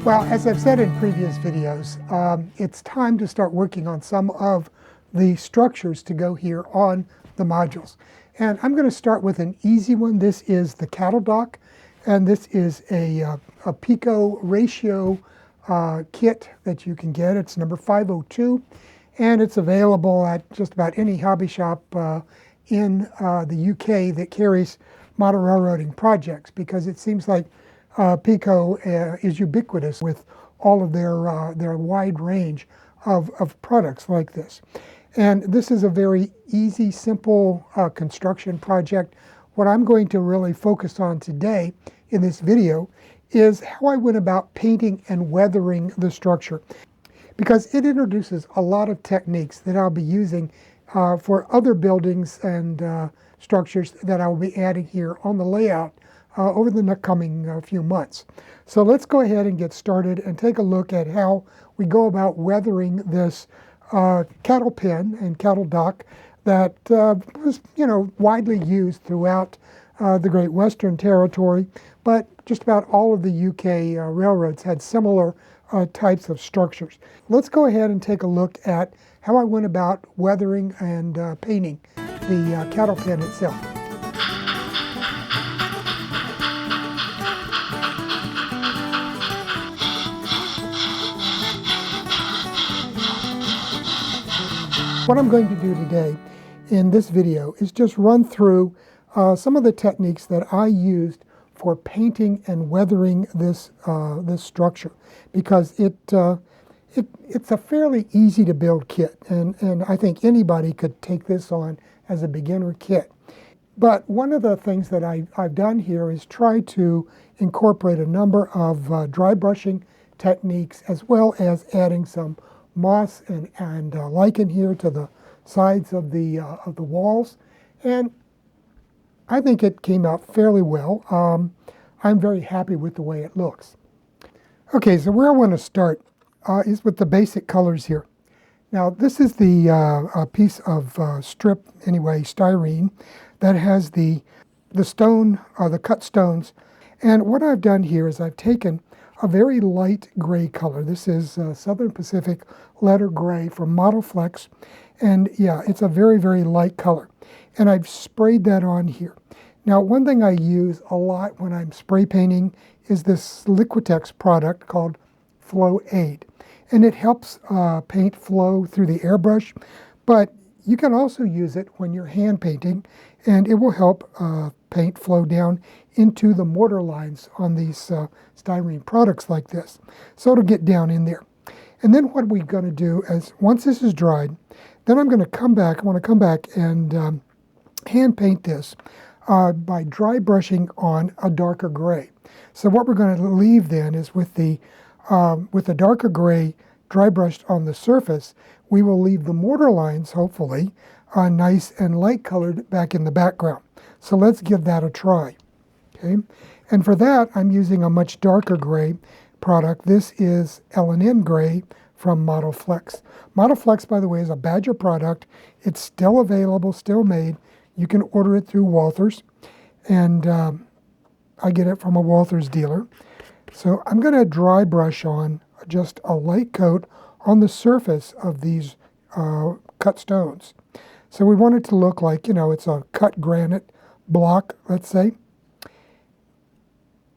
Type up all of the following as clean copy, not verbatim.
Well, as I've said in previous videos, it's time to start working on some of the structures to go here on the modules. And I'm going to start with an easy one. This is the cattle dock, and this is a Peco ratio kit that you can get. It's number 502, and it's available at just about any hobby shop in the UK that carries model railroading projects, because it seems like Peco is ubiquitous with all of their wide range of products like this. And this is a very easy, simple construction project. What I'm going to really focus on today in this video is how I went about painting and weathering the structure, because it introduces a lot of techniques that I'll be using for other buildings and structures that I will be adding here on the layout over the coming few months. So let's go ahead and get started and take a look at how we go about weathering this cattle pen and cattle dock that was, widely used throughout the Great Western Territory, but just about all of the UK railroads had similar types of structures. Let's go ahead and take a look at how I went about weathering and painting the cattle pen itself. What I'm going to do today in this video is just run through some of the techniques that I used for painting and weathering this this structure, because it's a fairly easy to build kit, and I think anybody could take this on as a beginner kit. But one of the things that I've done here is try to incorporate a number of dry brushing techniques, as well as adding some moss and lichen here to the sides of the walls, and I think it came out fairly well. I'm very happy with the way it looks. Okay, so where I want to start is with the basic colors here. Now, this is the piece of styrene that has the stone, the cut stones, and what I've done here is I've taken a very light gray color. This is Southern Pacific letter gray from Model Flex, and yeah, it's a very, very light color. And I've sprayed that on here. Now, one thing I use a lot when I'm spray painting is this Liquitex product called Flow Aid. And it helps paint flow through the airbrush, but you can also use it when you're hand painting, and it will help paint flow down into the mortar lines on these styrene products like this. So it'll get down in there. And then what we're going to do is, once this is dried, then I'm going to come back, I want to come back and hand paint this by dry brushing on a darker gray. So what we're going to leave then is with the darker gray dry brushed on the surface, we will leave the mortar lines, hopefully, nice and light colored back in the background. So let's give that a try. Okay, and for that I'm using a much darker gray product. This is L&N gray from Model Flex. Model Flex, by the way, is a Badger product. It's still available, still made. You can order it through Walthers, and I get it from a Walthers dealer. So I'm going to dry brush on just a light coat on the surface of these cut stones. So we want it to look like, it's a cut granite block, let's say.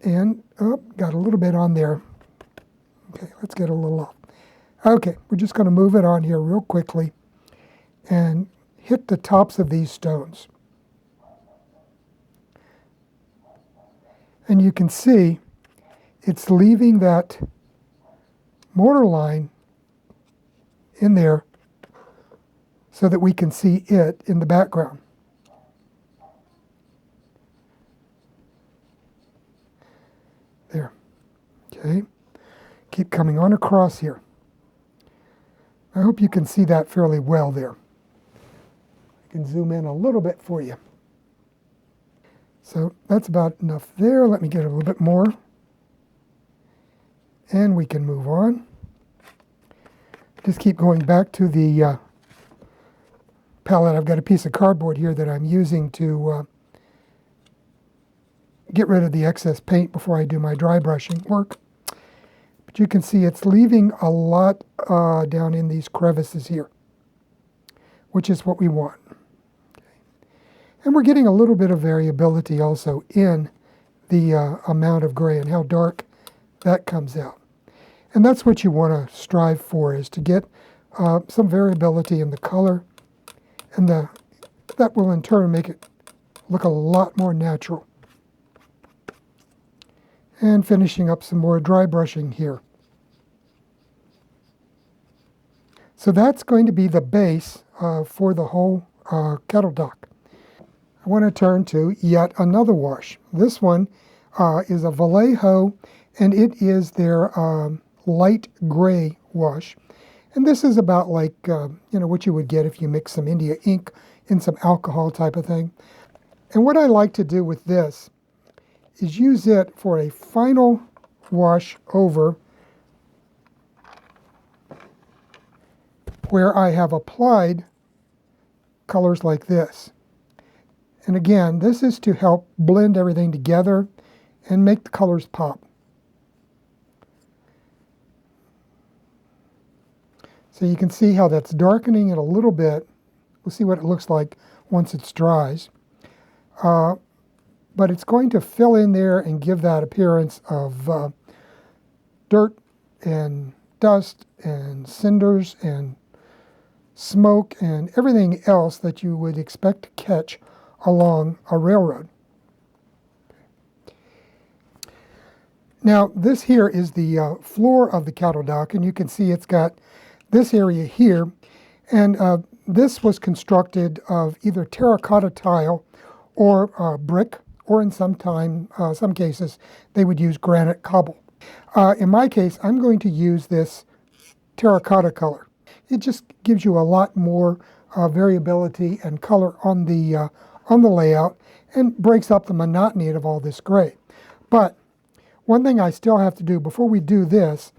And, got a little bit on there. Okay, let's get a little off. Okay, we're just going to move it on here real quickly and hit the tops of these stones. And you can see it's leaving that mortar line in there so that we can see it in the background. There. Okay. Keep coming on across here. I hope you can see that fairly well there. I can zoom in a little bit for you. So that's about enough there. Let me get a little bit more. And we can move on. Just keep going back to the palette. I've got a piece of cardboard here that I'm using to get rid of the excess paint before I do my dry brushing work. But you can see it's leaving a lot down in these crevices here, which is what we want. And we're getting a little bit of variability also in the amount of gray and how dark that comes out. And that's what you want to strive for, is to get some variability in the color, and that will in turn make it look a lot more natural. And finishing up some more dry brushing here. So that's going to be the base for the whole cattle dock. I want to turn to yet another wash. This one is a Vallejo, and it is their light gray wash. And this is about like, what you would get if you mix some India ink in some alcohol type of thing. And what I like to do with this is use it for a final wash over where I have applied colors like this. And again, this is to help blend everything together and make the colors pop. So you can see how that's darkening it a little bit. We'll see what it looks like once it dries. But it's going to fill in there and give that appearance of dirt and dust and cinders and smoke and everything else that you would expect to catch along a railroad. Now, this here is the floor of the cattle dock, and you can see it's got this area here, and this was constructed of either terracotta tile or brick, or in some cases, they would use granite cobble. In my case, I'm going to use this terracotta color. It just gives you a lot more variability and color on the layout and breaks up the monotony of all this gray. But one thing I still have to do before we do this,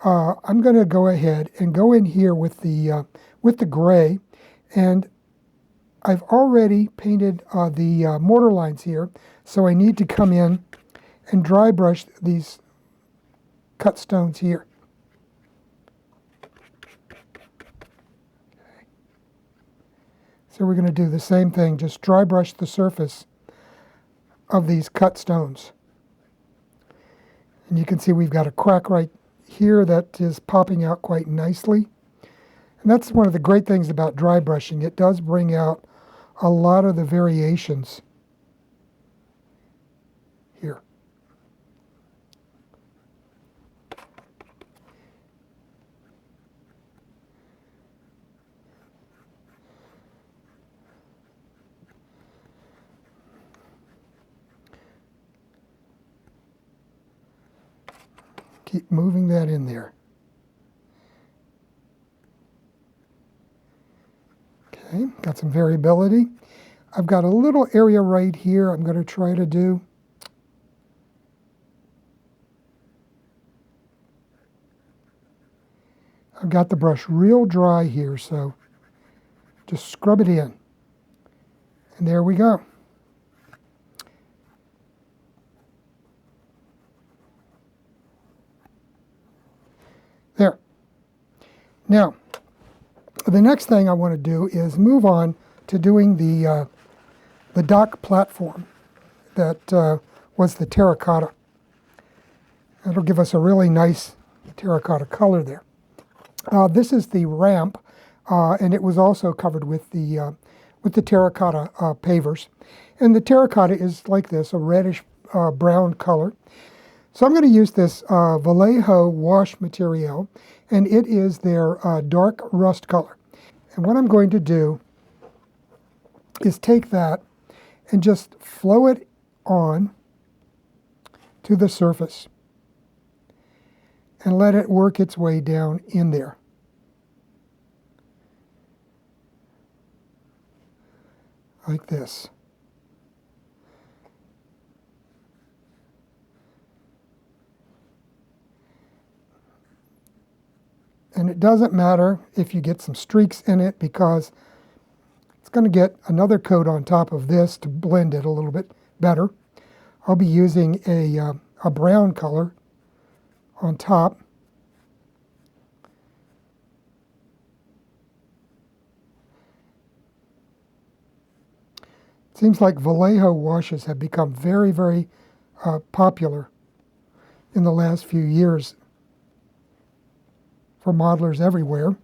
I'm going to go ahead and go in here with the gray, and I've already painted the mortar lines here, so I need to come in and dry brush these cut stones here. Okay. So we're going to do the same thing, just dry brush the surface of these cut stones. And you can see we've got a crack right here that is popping out quite nicely. And that's one of the great things about dry brushing. It does bring out a lot of the variations here. Keep moving that in there. Okay, got some variability. I've got a little area right here I'm going to try to do. I've got the brush real dry here, so just scrub it in. And there we go. There. Now, the next thing I want to do is move on to doing the dock platform that was the terracotta. That'll give us a really nice terracotta color there. This is the ramp, and it was also covered with the terracotta pavers. And the terracotta is like this, a reddish brown color. So I'm going to use this Vallejo wash material, and it is their dark rust color. And what I'm going to do is take that and just flow it on to the surface and let it work its way down in there. Like this. And it doesn't matter if you get some streaks in it, because it's going to get another coat on top of this to blend it a little bit better. I'll be using a brown color on top, Seems like Vallejo washes have become very, very popular in the last few years for modelers everywhere.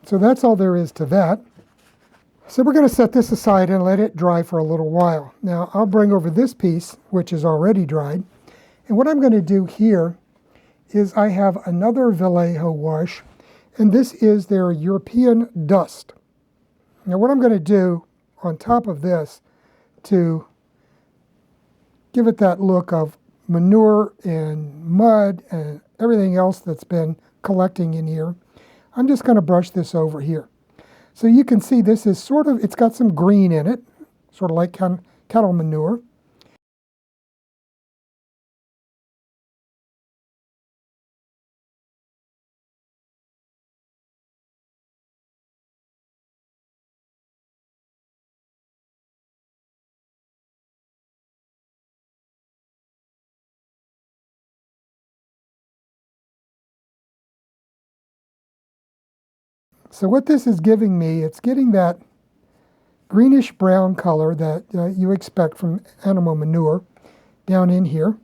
So that's all there is to that. So we're going to set this aside and let it dry for a little while. Now I'll bring over this piece, which is already dried. And what I'm going to do here is I have another Vallejo wash, and this is their European dust. Now what I'm going to do on top of this to give it that look of manure and mud and everything else that's been collecting in here, I'm just going to brush this over here. So you can see this is sort of, it's got some green in it, sort of like cattle manure. So what this is giving me, it's getting that greenish brown color that you expect from animal manure down in here.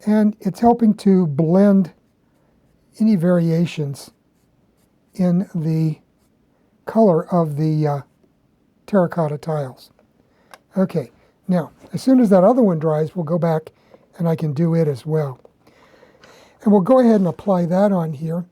And it's helping to blend any variations in the color of the terracotta tiles. Okay, now as soon as that other one dries, we'll go back and I can do it as well. And we'll go ahead and apply that on here.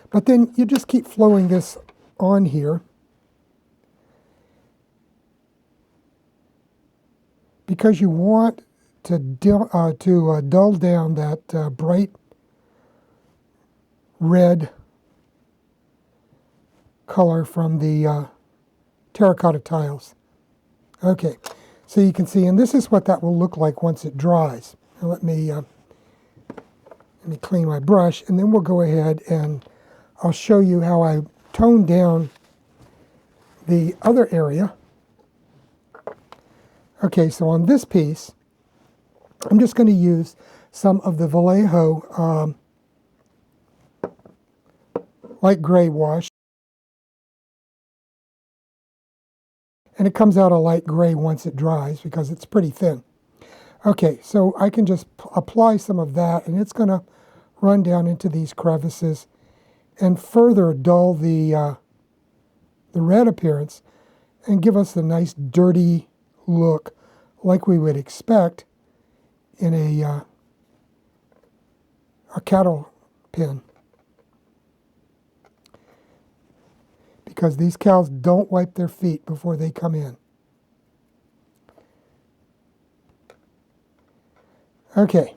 But then you just keep flowing this on here because you want to dull down that bright red color from the terracotta tiles. Okay, so you can see, and this is what that will look like once it dries. Now let me clean my brush, and then we'll go ahead and I'll show you how I tone down the other area. Okay, so on this piece, I'm just going to use some of the Vallejo light gray wash. And it comes out a light gray once it dries because it's pretty thin. Okay, so I can just apply some of that, and it's going to run down into these crevices and further dull the red appearance and give us a nice dirty look like we would expect in a cattle pen. Because these cows don't wipe their feet before they come in. Okay,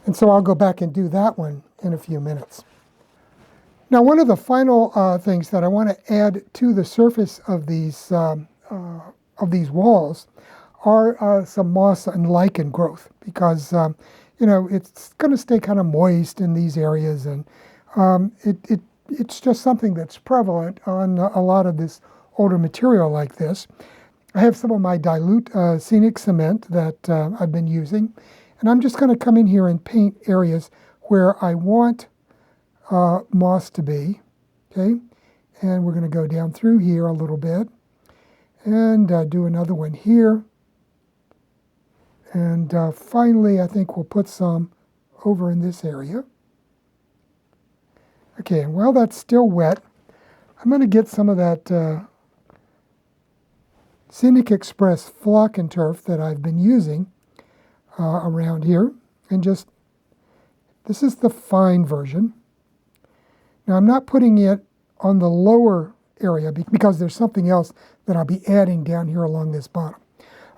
and so I'll go back and do that one in a few minutes. Now, one of the final things that I want to add to the surface of these walls are some moss and lichen growth, because you know, it's going to stay kind of moist in these areas, and it's just something that's prevalent on a lot of this older material like this. I have some of my dilute scenic cement that I've been using, and I'm just going to come in here and paint areas where I want moss to be, okay? And we're going to go down through here a little bit and do another one here. And finally, I think we'll put some over in this area. Okay, and while that's still wet, I'm going to get some of that Scenic Express flock and turf that I've been using around here, and just, this is the fine version. Now I'm not putting it on the lower area because there's something else that I'll be adding down here along this bottom.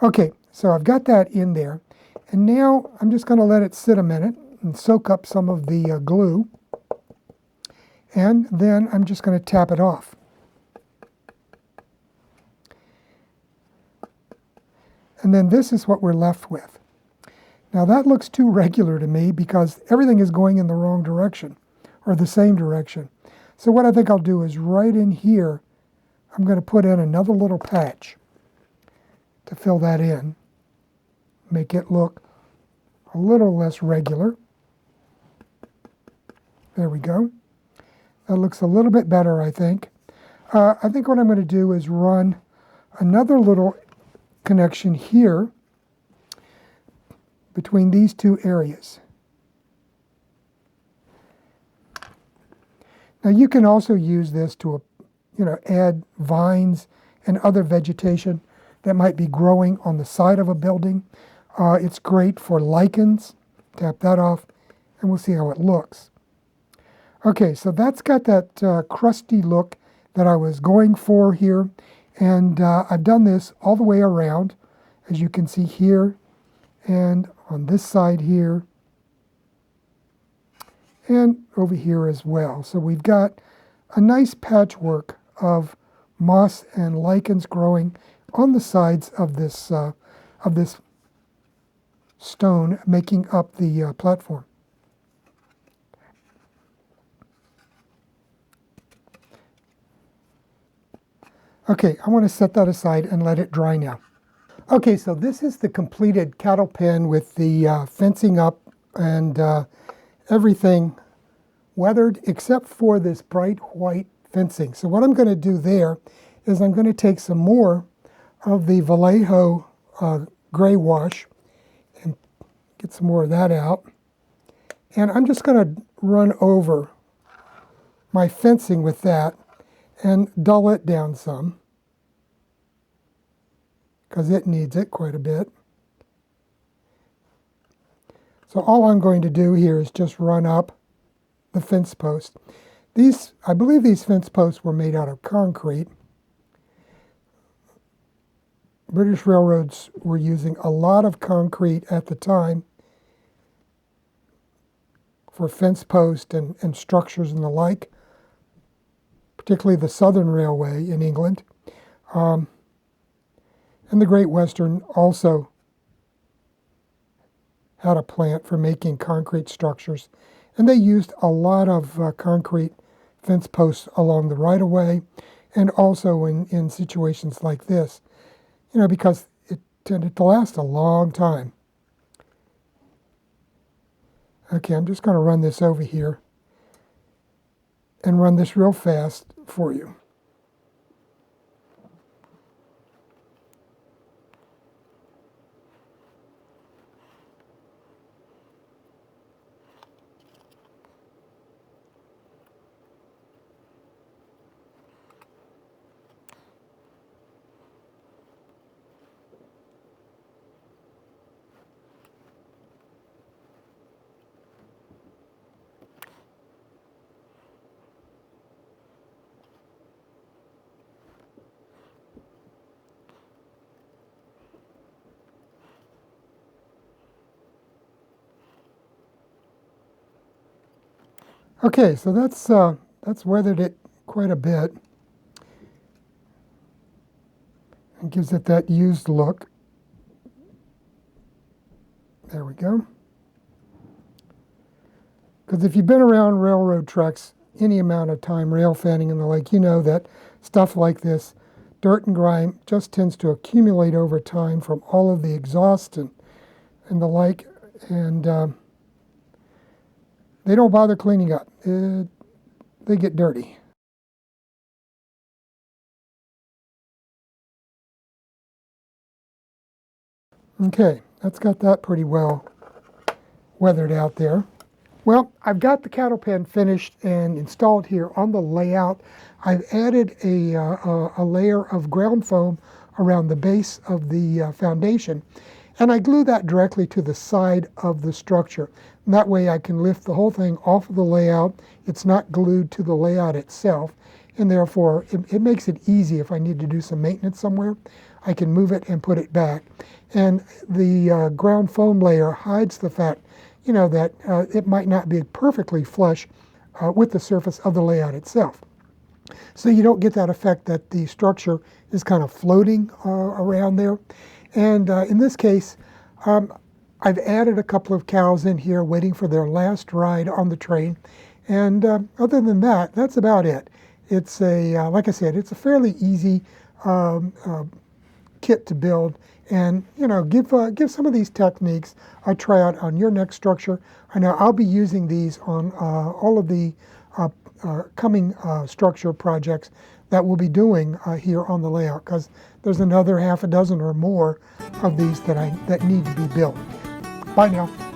Okay, so I've got that in there, and now I'm just going to let it sit a minute and soak up some of the glue, and then I'm just going to tap it off. And then this is what we're left with. Now that looks too regular to me because everything is going in the wrong direction, or the same direction. So what I think I'll do is right in here, I'm going to put in another little patch to fill that in, make it look a little less regular. There we go. That looks a little bit better, I think. I think what I'm going to do is run another little connection here between these two areas. Now you can also use this to, add vines and other vegetation that might be growing on the side of a building. It's great for lichens. Tap that off, and we'll see how it looks. Okay, so that's got that crusty look that I was going for here, and I've done this all the way around, as you can see here, and on this side here, and over here as well. So we've got a nice patchwork of moss and lichens growing on the sides of this stone, making up the platform. Okay, I want to set that aside and let it dry now. Okay, so this is the completed cattle pen with the fencing up and everything weathered except for this bright white fencing. So what I'm going to do there is I'm going to take some more of the Vallejo gray wash and get some more of that out. And I'm just going to run over my fencing with that and dull it down some, because it needs it quite a bit. So all I'm going to do here is just run up the fence post. I believe these fence posts were made out of concrete. British railroads were using a lot of concrete at the time for fence posts and structures and the like, particularly the Southern Railway in England. And the Great Western also had a plant for making concrete structures. And they used a lot of concrete fence posts along the right-of-way, and also in situations like this, because it tended to last a long time. Okay, I'm just going to run this over here and run this real fast for you. Okay, so that's weathered it quite a bit and gives it that used look. There we go. Because if you've been around railroad tracks any amount of time, rail fanning and the like, you know that stuff like this, dirt and grime, just tends to accumulate over time from all of the exhaust and the like, and they don't bother cleaning up. They get dirty. Okay, that's got that pretty well weathered out there. Well, I've got the cattle pen finished and installed here on the layout. I've added a layer of ground foam around the base of the foundation, and I glue that directly to the side of the structure. And that way I can lift the whole thing off of the layout. It's not glued to the layout itself, and therefore it makes it easy if I need to do some maintenance somewhere. I can move it and put it back. And the ground foam layer hides the fact, that it might not be perfectly flush with the surface of the layout itself. So you don't get that effect that the structure is kind of floating around there. And in this case, I've added a couple of cows in here waiting for their last ride on the train. And other than that, that's about it. It's like I said, it's a fairly easy kit to build. And give some of these techniques a try out on your next structure. I know I'll be using these on all of the coming structure projects that we'll be doing here on the layout, because there's another half a dozen or more of these that need to be built. Bye now.